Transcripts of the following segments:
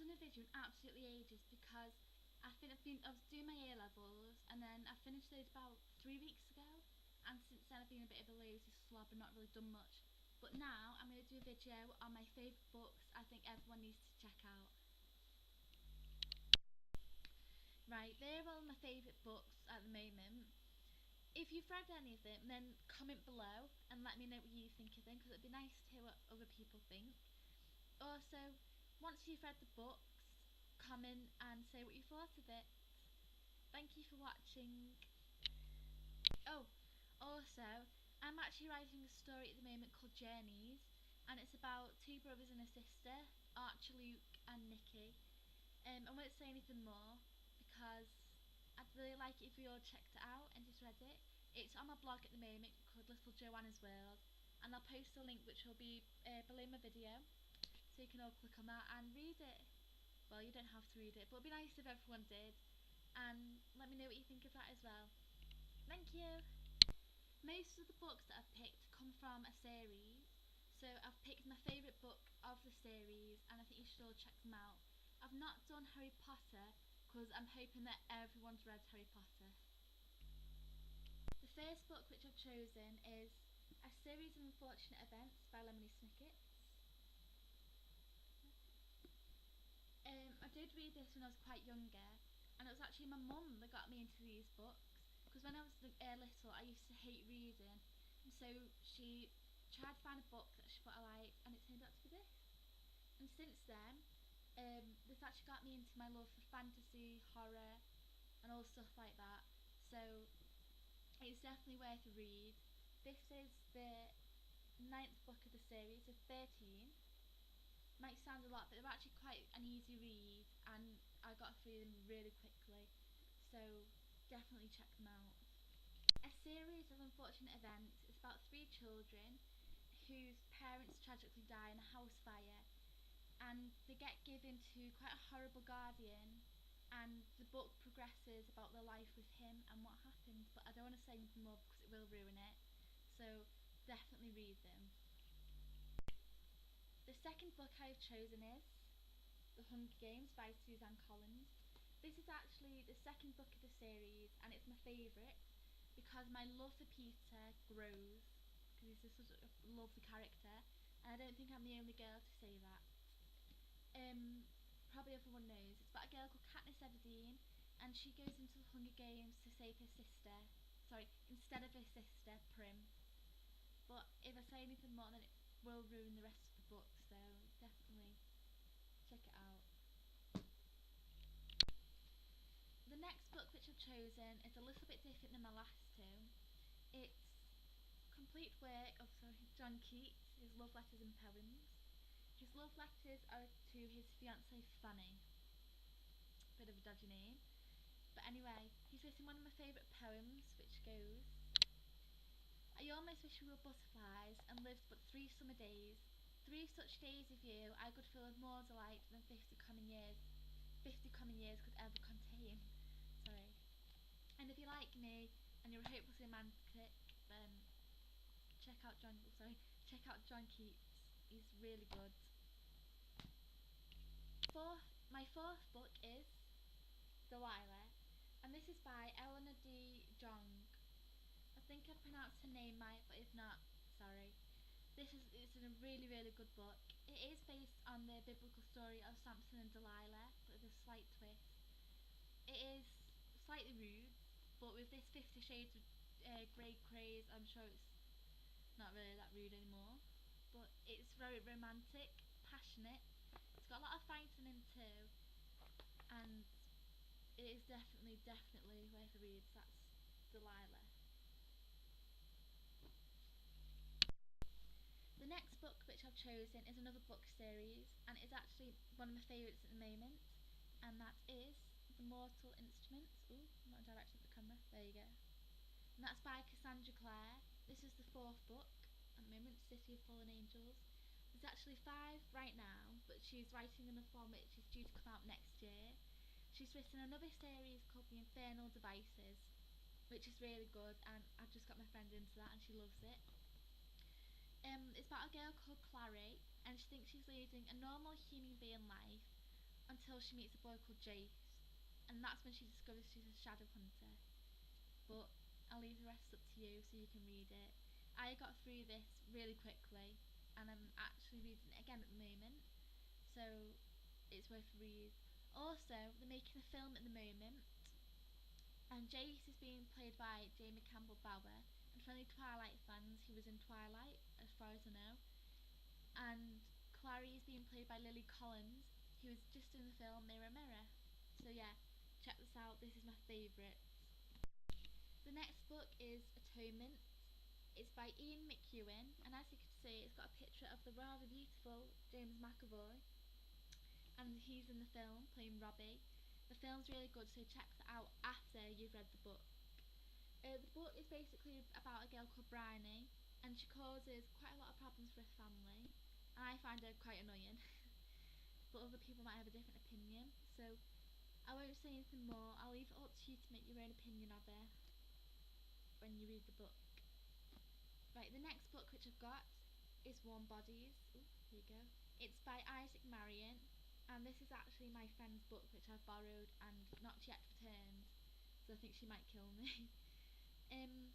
done a video in absolutely ages because I was doing my A levels and then I finished those about 3 weeks ago, and since then I've been a bit of a lazy slob and not really done much. But now I'm going to do a video on my favourite books I think everyone needs to check out. Right, they're all my favourite books at the moment. If you've read any of them, then comment below and let me know what you think of them, because it'd be nice to hear what other people think. Also, once you've read the books, comment and say what you thought of it. Thank you for watching. Oh, also, I'm actually writing a story at the moment called Journeys, and it's about two brothers and a sister, Archie, Luke and Nikki. I won't say anything more because I'd really like it if you all checked it out and just read it. It's on my blog at the moment called Little Joanna's World, and I'll post a link which will be below my video, so you can all click on that and read it. Well, you don't have to read it, but it'd be nice if everyone did, and let me know what you think of that as well. Thank you! Most of the books that I've picked come from a series, so I've picked my favourite book of the series and I think you should all check them out. I've not done Harry Potter because I'm hoping that everyone's read Harry Potter. The first book which I've chosen is A Series of Unfortunate Events by Lemony Snicket. I did read this when I was quite younger, and it was actually my mum that got me into these books, because when I was little I used to hate reading, and so she tried to find a book that she thought I liked, and it turned out to be this. And since then, this actually got me into my love for fantasy, horror and all stuff like that, so it's definitely worth a read. This is the 9th book of the series of 13. Might sound a lot, but they're actually quite an easy read and I got through them really quickly, so definitely check them out. A Series of Unfortunate Events is about three children whose parents tragically die in a house fire, and they get given to quite a horrible guardian, and the book progresses about their life with him and what happens, but I don't want to say anything more because it will ruin it, so definitely read them. The second book I've chosen is The Hunger Games by Suzanne Collins. This is actually the second book of the series and it's my favourite because my love for Peter grows, because he's just such a lovely character, and I don't think I'm the only girl to say that. Probably everyone knows. It's about a girl called Katniss Everdeen, and she goes into the Hunger Games to save her sister. Sorry, instead of her sister, Prim. But if I say anything more, then it will ruin the rest of the book, so definitely check it out. The next book which I've chosen is a little bit different than my last two. It's complete work of John Keats, his love letters and poems. His love letters are to his fiancée Fanny. Bit of a dodgy name. But anyway, he's written one of my favourite poems, which goes: I almost wish we were butterflies and lived but 3 summer days. 3 such days with you I could fill with more delight than 50 coming years could ever contain. Sorry. And if you like me and you're hopelessly romantic, then check out John Keats. He's really good. My fourth book is Delilah, and this is by Eleanor D. Jong. I think I pronounced her name right, but if not, sorry. It's a really good book. It is based on the biblical story of Samson and Delilah, but with a slight twist. It is slightly rude, but with this 50 Shades of Grey craze, I'm sure it's not really that rude anymore. But it's very romantic, passionate. It's got a lot of fighting in too, and it is definitely worth a read. So that's Delilah. The next book which I've chosen is another book series, and it's actually one of my favourites at the moment, and that is The Mortal Instruments. Ooh, I'm not directed at the camera. There you go. And that's by Cassandra Clare. This is the fourth book at the moment, City of Fallen Angels. There's actually 5 right now, but she's writing another one which is due to come out next year. She's written another series called The Infernal Devices, which is really good, and I've just got my friend into that and she loves it. It's about a girl called Clary, and she thinks she's leading a normal human being life until she meets a boy called Jace, and that's when she discovers she's a shadow hunter. But I'll leave the rest up to you so you can read it. I got through this really quickly, and I'm actually reading it again at the moment, so it's worth a read. Also, they're making a film at the moment, and Jace is being played by Jamie Campbell Bower. And for any Twilight fans, he was in Twilight, as far as I know. And Clary is being played by Lily Collins, who was just in the film Mirror Mirror. So yeah, check this out. This is my favourite. The next book is Atonement. It's by Ian McEwan, and as you can see, it's got a picture of the rather beautiful James McAvoy, and he's in the film playing Robbie. The film's really good, so check that out after you've read the book. The book is basically about a girl called Bryony, and she causes quite a lot of problems for her family, and I find her quite annoying. But other people might have a different opinion, so I won't say anything more. I'll leave it up to you to make your own opinion of her when you read the book. Right, the next book which I've got is Warm Bodies. Ooh, here you go. It's by Isaac Marion, and this is actually my friend's book which I've borrowed and not yet returned, so I think she might kill me. um,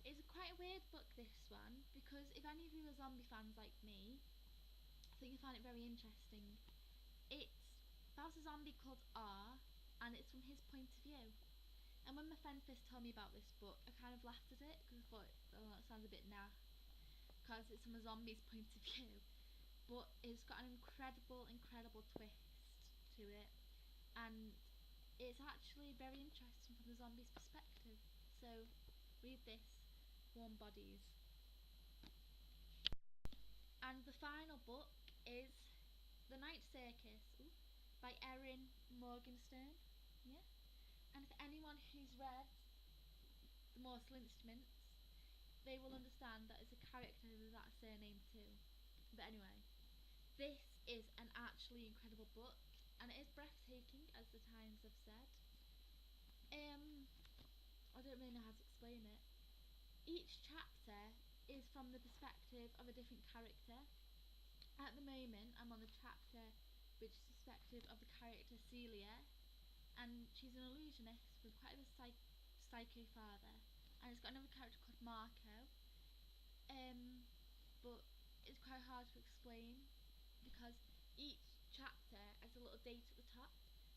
it's quite a weird book, this one, because if any of you are zombie fans like me, I think you'll find it very interesting. It's about a zombie called R, and it's from his point of view. And when my friend first told me about this book, I kind of laughed at it because I thought, oh, that sounds a bit naff, because it's from a zombie's point of view. But it's got an incredible twist to it, and it's actually very interesting from the zombie's perspective. So, read this, Warm Bodies. And the final book is The Night Circus, ooh, by Erin Morgenstern. Yeah. And for anyone who's read The Mortal Instruments, they will understand that it's a character with that surname too. But anyway, this is an actually incredible book, and it is breathtaking, as the Times have said. I don't really know how to explain it. Each chapter is from the perspective of a different character. At the moment, I'm on the chapter which is the perspective of the character Celia, and she's an illusionist with quite a psycho father. And it's got another character called Marco, but it's quite hard to explain because each chapter has a little date at the top,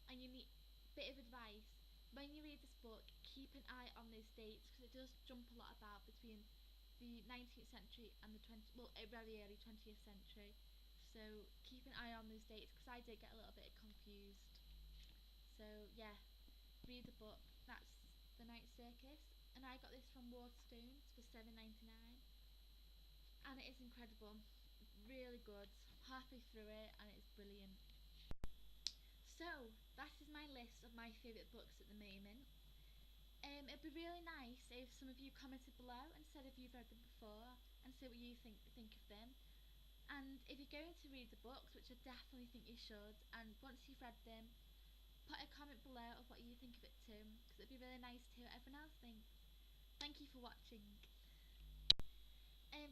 and you need a bit of advice. When you read this book, keep an eye on those dates because it does jump a lot about between the 19th century and the 20th, well, very early 20th century. So keep an eye on those dates because I did get a little bit confused. So yeah, read the book. That's The Night Circus, and I got this from Waterstones for $7.99, and it is incredible, really good. Halfway through it, and it's brilliant. So that is my list of my favourite books at the moment. It'd be really nice if some of you commented below and said if you've read them before and say what you think of them. And if you're going to read the books, which I definitely think you should, and once you've read them, put a comment below of what you think of it too, because it'd be really nice to hear what everyone else thinks. Thank you for watching.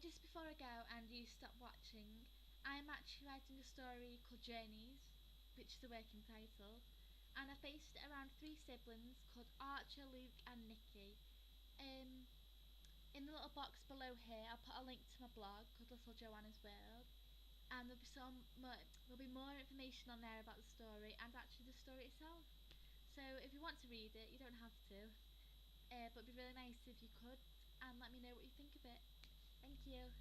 Just before I go and you stop watching, I'm actually writing a story called Journeys, which is the working title, and I've based it around three siblings called Archer, Luke, and Nikki. Um, in the little box below here, I'll put a link to my blog called Little Joanna's World, and there'll be more information on there about the story and actually the story itself. So if you want to read it, you don't have to, but it'd be really nice if you could, and let me know what you think of it. Thank you.